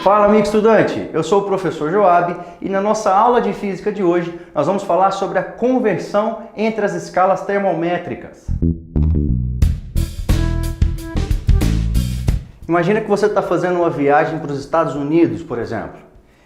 Fala, amigo estudante! Eu sou o professor Joab e na nossa aula de física de hoje nós vamos falar sobre a conversão entre as escalas termométricas. Imagina que você está fazendo uma viagem para os Estados Unidos, por exemplo.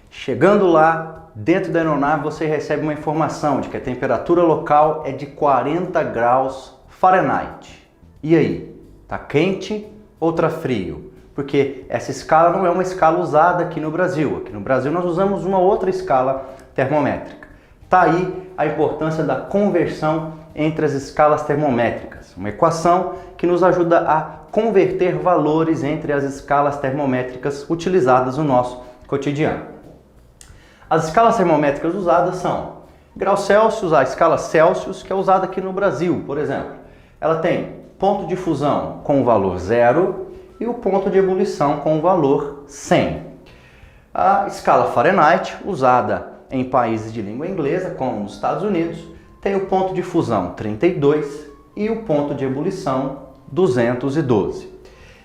Chegando lá, dentro da aeronave você recebe uma informação de que a temperatura local é de 40 graus Fahrenheit. E aí? Tá quente ou tá frio? Porque essa escala não é uma escala usada aqui no Brasil. Aqui no Brasil nós usamos uma outra escala termométrica. Tá aí a importância da conversão entre as escalas termométricas. Uma equação que nos ajuda a converter valores entre as escalas termométricas utilizadas no nosso cotidiano. As escalas termométricas usadas são graus Celsius, a escala Celsius, que é usada aqui no Brasil, por exemplo. Ela tem ponto de fusão com o valor 0 e o ponto de ebulição com o valor 100. A escala Fahrenheit, usada em países de língua inglesa, como nos Estados Unidos, tem o ponto de fusão 32 e o ponto de ebulição 212.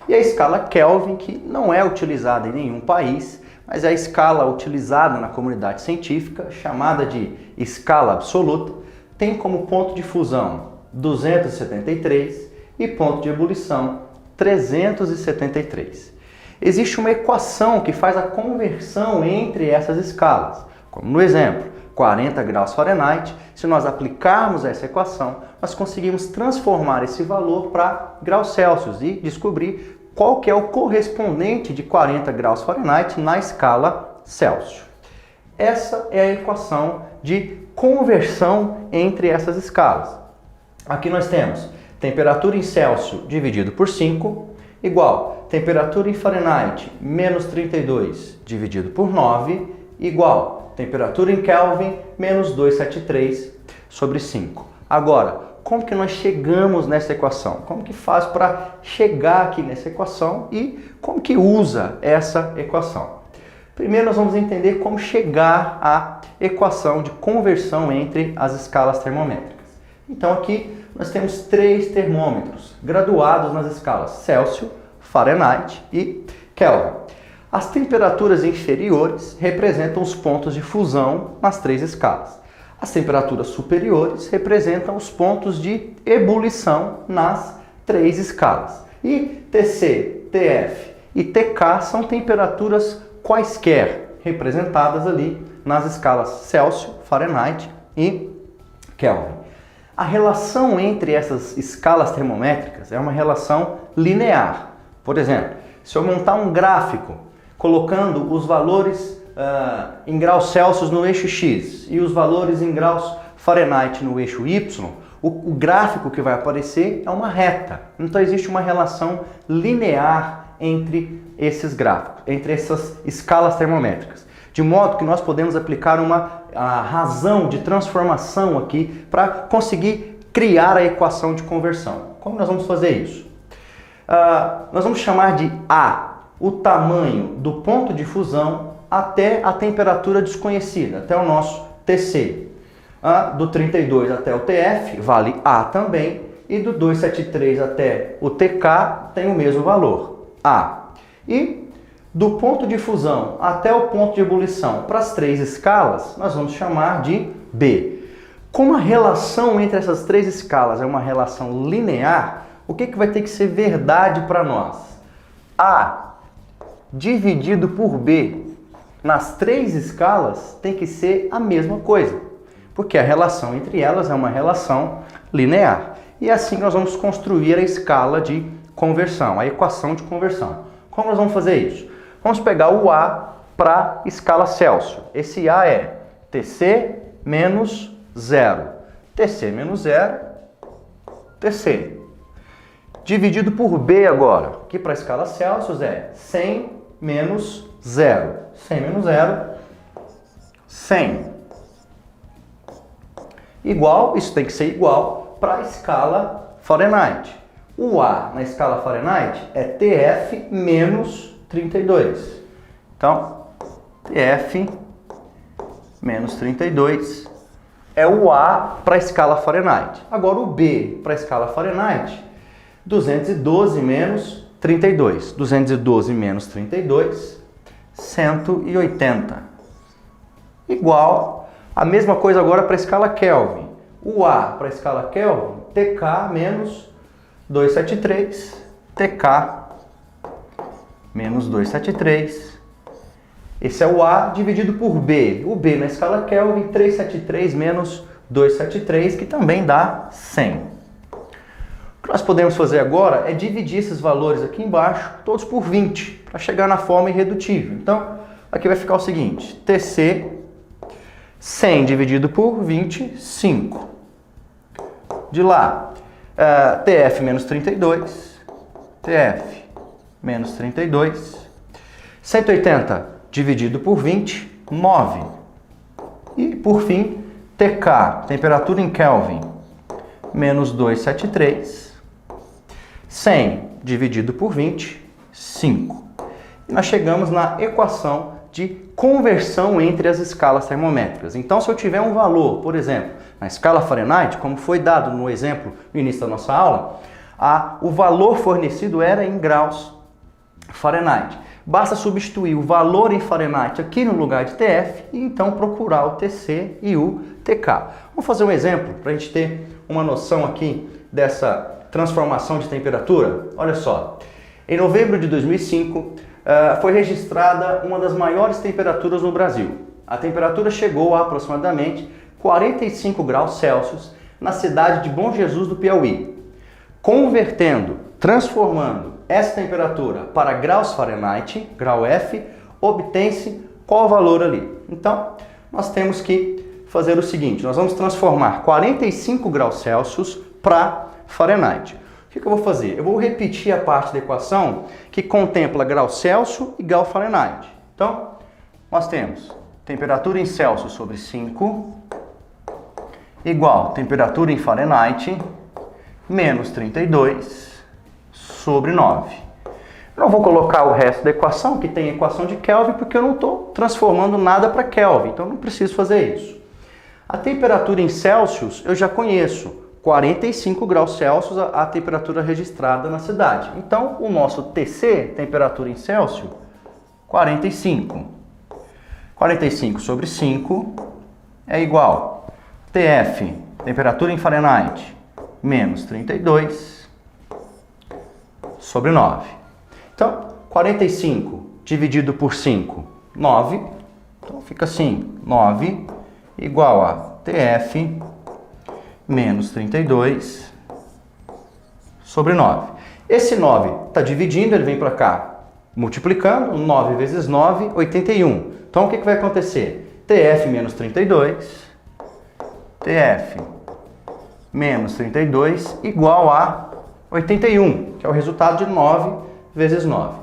E a escala Kelvin, que não é utilizada em nenhum país, mas é a escala utilizada na comunidade científica, chamada de escala absoluta, tem como ponto de fusão 273 e ponto de ebulição 373. Existe uma equação que faz a conversão entre essas escalas. Como no exemplo, 40 graus Fahrenheit, se nós aplicarmos essa equação, nós conseguimos transformar esse valor para graus Celsius e descobrir qual que é o correspondente de 40 graus Fahrenheit na escala Celsius. Essa é a equação de conversão entre essas escalas. Aqui nós temos temperatura em Celsius dividido por 5 igual temperatura em Fahrenheit menos 32 dividido por 9 igual temperatura em Kelvin menos 273 sobre 5. Agora, como que nós chegamos nessa equação? Como que faz para chegar aqui nessa equação e como que usa essa equação? Primeiro nós vamos entender como chegar à equação de conversão entre as escalas termométricas. Então aqui nós temos 3 termômetros graduados nas escalas Celsius, Fahrenheit e Kelvin. As temperaturas inferiores representam os pontos de fusão nas 3 escalas. As temperaturas superiores representam os pontos de ebulição nas 3 escalas. E TC, TF e TK são temperaturas quaisquer, representadas ali nas escalas Celsius, Fahrenheit e Kelvin. A relação entre essas escalas termométricas é uma relação linear. Por exemplo, se eu montar um gráfico colocando os valores em graus Celsius no eixo X e os valores em graus Fahrenheit no eixo Y, o gráfico que vai aparecer é uma reta. Então existe uma relação linear entre esses gráficos, entre essas escalas termométricas. De modo que nós podemos aplicar a razão de transformação aqui para conseguir criar a equação de conversão. Como nós vamos fazer isso? Nós vamos chamar de A o tamanho do ponto de fusão até a temperatura desconhecida, até o nosso TC. Do 32 até o TF vale A também, e do 273 até o TK tem o mesmo valor, A. E do ponto de fusão até o ponto de ebulição para as 3 escalas, nós vamos chamar de B. Como a relação entre essas 3 escalas é uma relação linear, o que vai ter que ser verdade para nós? A dividido por B nas 3 escalas tem que ser a mesma coisa, porque a relação entre elas é uma relação linear. E assim nós vamos construir a escala de conversão, a equação de conversão. Como nós vamos fazer isso? Vamos pegar o A para a escala Celsius. Esse A é TC menos 0. TC menos 0, TC. Dividido por B agora. Aqui para a escala Celsius é 100 menos 0. 100 menos 0, 100. Igual, isso tem que ser igual para a escala Fahrenheit. O A na escala Fahrenheit é TF menos 32. Então, TF menos 32 é o A para a escala Fahrenheit. Agora o B para a escala Fahrenheit, 212 menos 32. 212 menos 32 180. Igual a mesma coisa agora para a escala Kelvin. O A para a escala Kelvin, TK menos 273, TK menos 273. Esse é o A dividido por B. O B na escala Kelvin, 373 menos 273, que também dá 100. O que nós podemos fazer agora é dividir esses valores aqui embaixo, todos por 20, para chegar na forma irredutível. Então, aqui vai ficar o seguinte, TC 100 dividido por 20, 5. De lá, TF menos 32, TF menos 32, 180 dividido por 20, 9. E, por fim, TK, temperatura em Kelvin, menos 273, 100 dividido por 20, 5. E nós chegamos na equação de conversão entre as escalas termométricas. Então, se eu tiver um valor, por exemplo, na escala Fahrenheit, como foi dado no exemplo no início da nossa aula, o valor fornecido era em graus Fahrenheit. Basta substituir o valor em Fahrenheit aqui no lugar de TF e então procurar o TC e o TK. Vamos fazer um exemplo para a gente ter uma noção aqui dessa transformação de temperatura? Olha só, em novembro de 2005 foi registrada uma das maiores temperaturas no Brasil. A temperatura chegou a aproximadamente 45 graus Celsius na cidade de Bom Jesus do Piauí. Transformando essa temperatura para graus Fahrenheit, grau F, obtém-se qual valor ali? Então, nós temos que fazer o seguinte, nós vamos transformar 45 graus Celsius para Fahrenheit. O que eu vou fazer? Eu vou repetir a parte da equação que contempla grau Celsius e grau Fahrenheit. Então, nós temos temperatura em Celsius sobre 5 igual temperatura em Fahrenheit menos 32 sobre 9. Eu não vou colocar o resto da equação, que tem equação de Kelvin, porque eu não estou transformando nada para Kelvin, então eu não preciso fazer isso. A temperatura em Celsius eu já conheço, 45 graus Celsius a temperatura registrada na cidade. Então, o nosso TC, temperatura em Celsius, 45. 45 sobre 5 é igual TF, temperatura em Fahrenheit, menos 32 sobre 9. Então, 45 dividido por 5, 9. Então, fica assim, 9 igual a TF menos 32 sobre 9. Esse 9 está dividindo, ele vem para cá, multiplicando, 9 vezes 9, 81. Então, o que vai acontecer? TF menos 32, TF menos 32 igual a 81, que é o resultado de 9 vezes 9.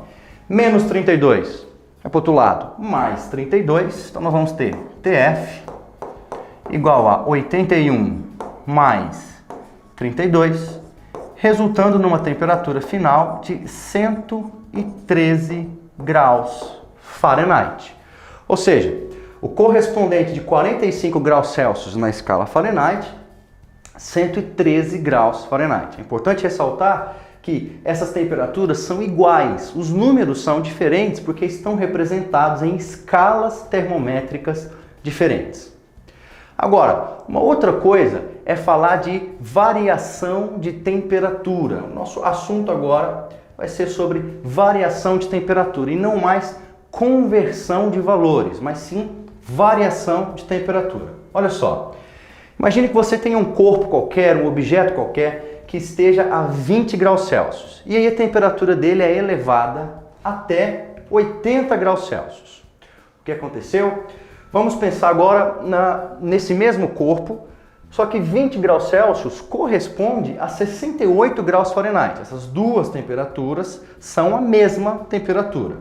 Menos 32 é para o outro lado, mais 32, então nós vamos ter TF igual a 81 mais 32, resultando numa temperatura final de 113 graus Fahrenheit. Ou seja, o correspondente de 45 graus Celsius na escala Fahrenheit, 113 graus Fahrenheit. É importante ressaltar que essas temperaturas são iguais, os números são diferentes porque estão representados em escalas termométricas diferentes. Agora, uma outra coisa é falar de variação de temperatura. O nosso assunto agora vai ser sobre variação de temperatura e não mais conversão de valores, mas sim variação de temperatura. Olha só, imagine que você tem um corpo qualquer, um objeto qualquer, que esteja a 20 graus Celsius. E aí a temperatura dele é elevada até 80 graus Celsius. O que aconteceu? Vamos pensar agora nesse mesmo corpo, só que 20 graus Celsius corresponde a 68 graus Fahrenheit. Essas duas temperaturas são a mesma temperatura.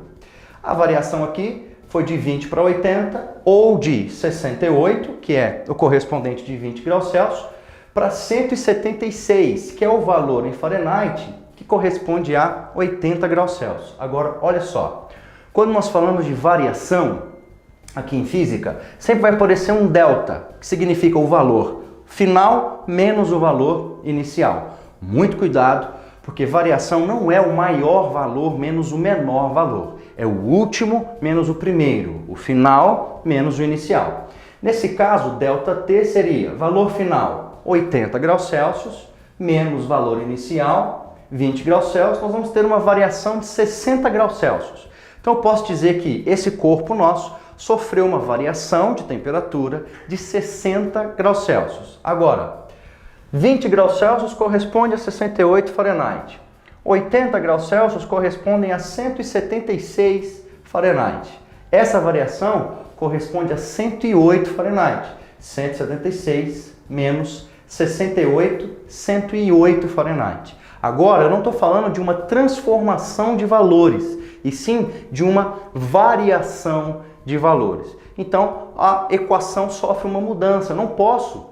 A variação aqui foi de 20 para 80, ou de 68, que é o correspondente de 20 graus Celsius, para 176, que é o valor em Fahrenheit, que corresponde a 80 graus Celsius. Agora, olha só, quando nós falamos de variação, aqui em física, sempre vai aparecer um delta, que significa o valor final menos o valor inicial. Muito cuidado, Porque variação não é o maior valor menos o menor valor. É o último menos o primeiro, o final menos o inicial. Nesse caso, ΔT seria valor final 80 graus Celsius menos valor inicial 20 graus Celsius. Nós vamos ter uma variação de 60 graus Celsius. Então eu posso dizer que esse corpo nosso sofreu uma variação de temperatura de 60 graus Celsius. Agora, 20 graus Celsius corresponde a 68 Fahrenheit. 80 graus Celsius correspondem a 176 Fahrenheit. Essa variação corresponde a 108 Fahrenheit. 176 menos 68, 108 Fahrenheit. Agora, eu não estou falando de uma transformação de valores, e sim de uma variação de valores. Então, a equação sofre uma mudança. Eu não posso,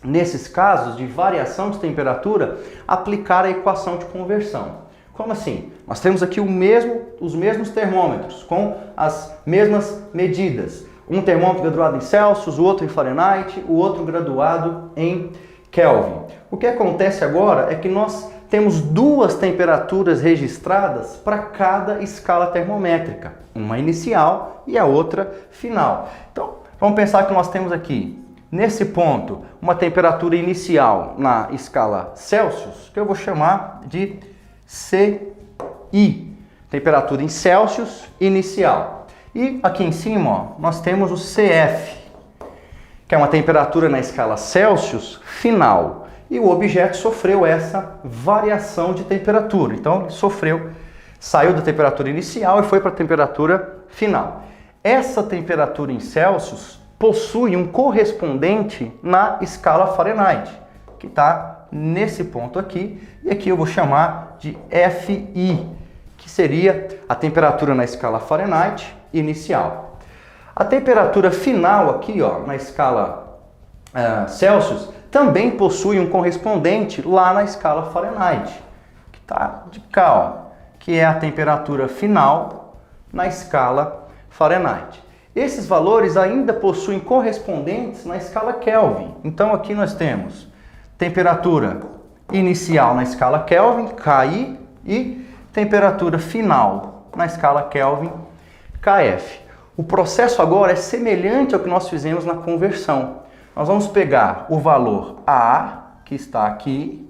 nesses casos de variação de temperatura, aplicar a equação de conversão. Como assim? Nós temos aqui os mesmos termômetros, com as mesmas medidas. Um termômetro graduado em Celsius, o outro em Fahrenheit, o outro graduado em Kelvin. O que acontece agora é que nós temos duas temperaturas registradas para cada escala termométrica, uma inicial e a outra final. Então, vamos pensar que nós temos aqui, nesse ponto, uma temperatura inicial na escala Celsius, que eu vou chamar de CI, temperatura em Celsius inicial. E aqui em cima, ó, nós temos o CF, que é uma temperatura na escala Celsius final. E o objeto sofreu essa variação de temperatura. Então, ele saiu da temperatura inicial e foi para a temperatura final. Essa temperatura em Celsius possui um correspondente na escala Fahrenheit, que está nesse ponto aqui. E aqui eu vou chamar de FI, que seria a temperatura na escala Fahrenheit inicial. A temperatura final aqui, ó, na escala Celsius, também possui um correspondente lá na escala Fahrenheit, que está de cá, ó, que é a temperatura final na escala Fahrenheit. Esses valores ainda possuem correspondentes na escala Kelvin. Então aqui nós temos temperatura inicial na escala Kelvin, KI, e temperatura final na escala Kelvin, KF. O processo agora é semelhante ao que nós fizemos na conversão. Nós vamos pegar o valor A, que está aqui,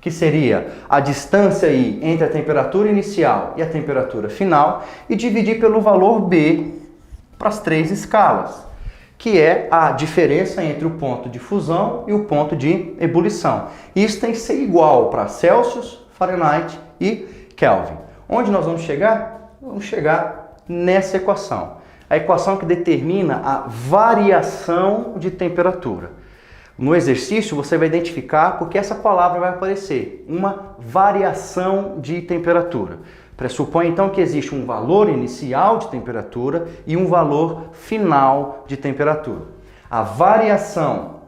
que seria a distância aí entre a temperatura inicial e a temperatura final, e dividir pelo valor B para as três escalas, que é a diferença entre o ponto de fusão e o ponto de ebulição. Isso tem que ser igual para Celsius, Fahrenheit e Kelvin. Onde nós vamos chegar? Vamos chegar nessa equação. A equação que determina a variação de temperatura. No exercício você vai identificar porque essa palavra vai aparecer, uma variação de temperatura. Pressupõe então que existe um valor inicial de temperatura e um valor final de temperatura. A variação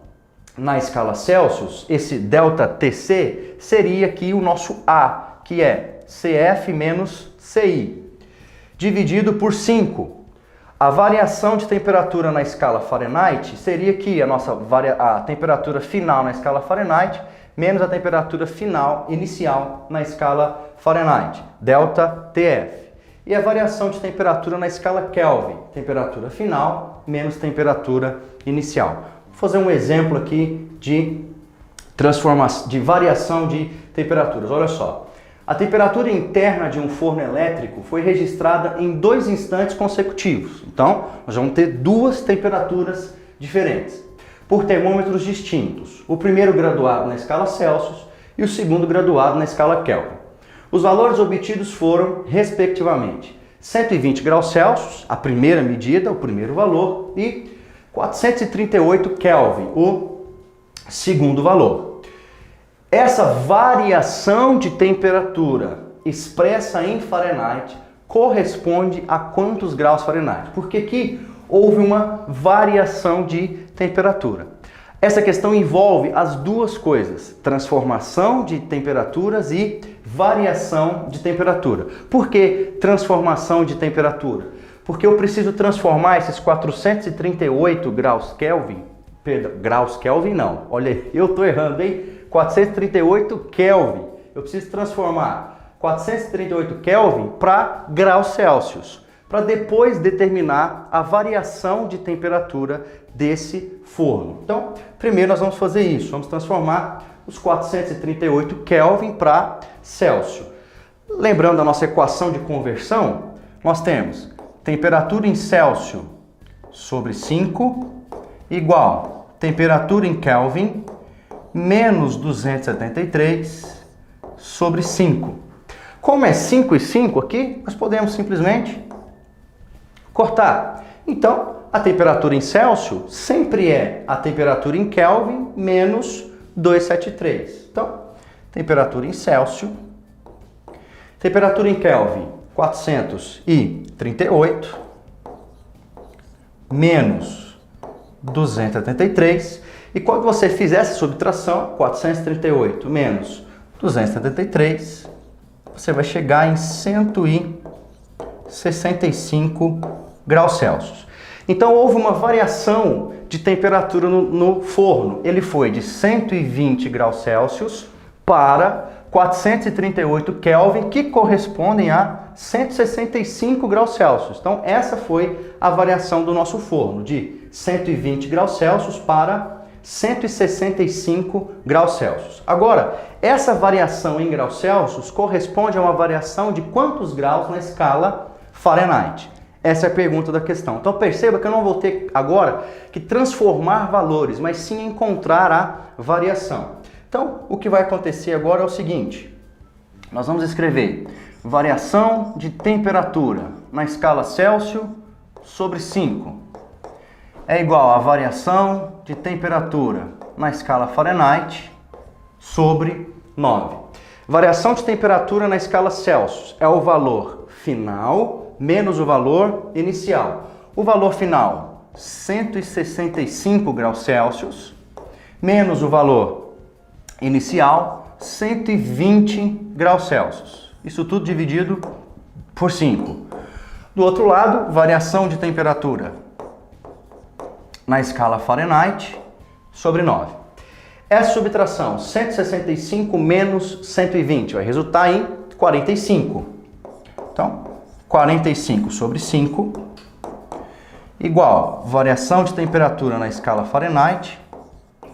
na escala Celsius, esse ΔTC, seria aqui o nosso A, que é CF menos CI, dividido por 5. A variação de temperatura na escala Fahrenheit seria aqui a temperatura final na escala Fahrenheit menos a temperatura final inicial na escala Fahrenheit, ΔTF. E a variação de temperatura na escala Kelvin, temperatura final menos temperatura inicial. Vou fazer um exemplo aqui de variação de temperaturas. Olha só. A temperatura interna de um forno elétrico foi registrada em 2 instantes consecutivos. Então, nós vamos ter duas temperaturas diferentes, por termômetros distintos. O primeiro graduado na escala Celsius e o segundo graduado na escala Kelvin. Os valores obtidos foram, respectivamente, 120 graus Celsius, a primeira medida, o primeiro valor, e 438 Kelvin, o segundo valor. Essa variação de temperatura expressa em Fahrenheit corresponde a quantos graus Fahrenheit? Porque aqui houve uma variação de temperatura. Essa questão envolve as duas coisas, transformação de temperaturas e variação de temperatura. Por que transformação de temperatura? Porque eu preciso transformar esses 438 graus Kelvin, perdão, graus Kelvin não, olha aí, eu estou errando, hein? 438 Kelvin, eu preciso transformar 438 Kelvin para graus Celsius, para depois determinar a variação de temperatura desse forno. Então, primeiro nós vamos fazer isso, vamos transformar os 438 Kelvin para Celsius. Lembrando da nossa equação de conversão, nós temos temperatura em Celsius sobre 5 igual temperatura em Kelvin menos 273 sobre 5. Como é 5 e 5 aqui, nós podemos simplesmente cortar. Então, a temperatura em Celsius sempre é a temperatura em Kelvin menos 273. Então, temperatura em Celsius, temperatura em Kelvin 438 menos 273. E quando você fizer essa subtração, 438 menos 273, você vai chegar em 165 graus Celsius. Então houve uma variação de temperatura no forno. Ele foi de 120 graus Celsius para 438 Kelvin, que correspondem a 165 graus Celsius. Então essa foi a variação do nosso forno, de 120 graus Celsius para 165 graus Celsius. Agora, essa variação em graus Celsius corresponde a uma variação de quantos graus na escala Fahrenheit? Essa é a pergunta da questão. Então perceba que eu não vou ter agora que transformar valores, mas sim encontrar a variação. Então, o que vai acontecer agora é o seguinte. Nós vamos escrever variação de temperatura na escala Celsius sobre 5 é igual a variação de temperatura na escala Fahrenheit sobre 9. Variação de temperatura na escala Celsius é o valor final menos o valor inicial. O valor final, 165 graus Celsius, menos o valor inicial, 120 graus Celsius. Isso tudo dividido por 5. Do outro lado, variação de temperatura na escala Fahrenheit sobre 9. Essa subtração, 165 menos 120, vai resultar em 45. Então, 45 sobre 5 igual variação de temperatura na escala Fahrenheit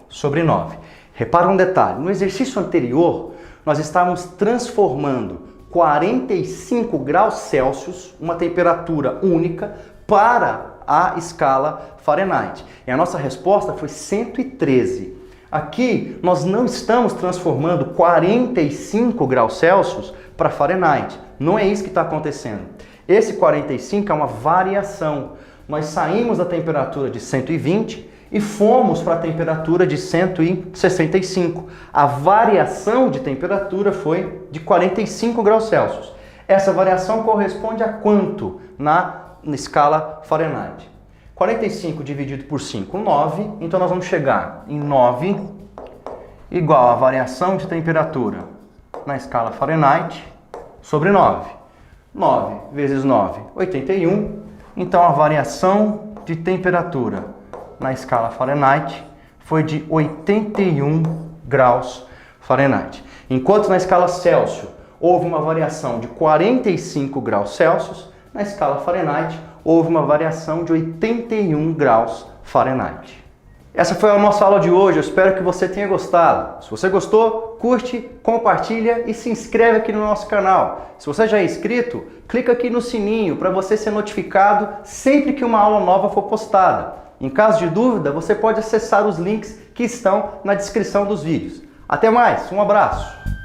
sobre 9. Repara um detalhe, no exercício anterior, nós estávamos transformando 45 graus Celsius, uma temperatura única, para a escala Fahrenheit. E a nossa resposta foi 113. Aqui, nós não estamos transformando 45 graus Celsius para Fahrenheit. Não é isso que está acontecendo. Esse 45 é uma variação. Nós saímos da temperatura de 120 e fomos para a temperatura de 165. A variação de temperatura foi de 45 graus Celsius. Essa variação corresponde a quanto na escala Fahrenheit? 45 dividido por 5, 9. Então nós vamos chegar em 9 igual a variação de temperatura na escala Fahrenheit sobre 9. 9 vezes 9, 81. Então a variação de temperatura na escala Fahrenheit foi de 81 graus Fahrenheit. Enquanto na escala Celsius houve uma variação de 45 graus Celsius, na escala Fahrenheit houve uma variação de 81 graus Fahrenheit. Essa foi a nossa aula de hoje, eu espero que você tenha gostado. Se você gostou, curte, compartilha e se inscreve aqui no nosso canal. Se você já é inscrito, clica aqui no sininho para você ser notificado sempre que uma aula nova for postada. Em caso de dúvida, você pode acessar os links que estão na descrição dos vídeos. Até mais, um abraço!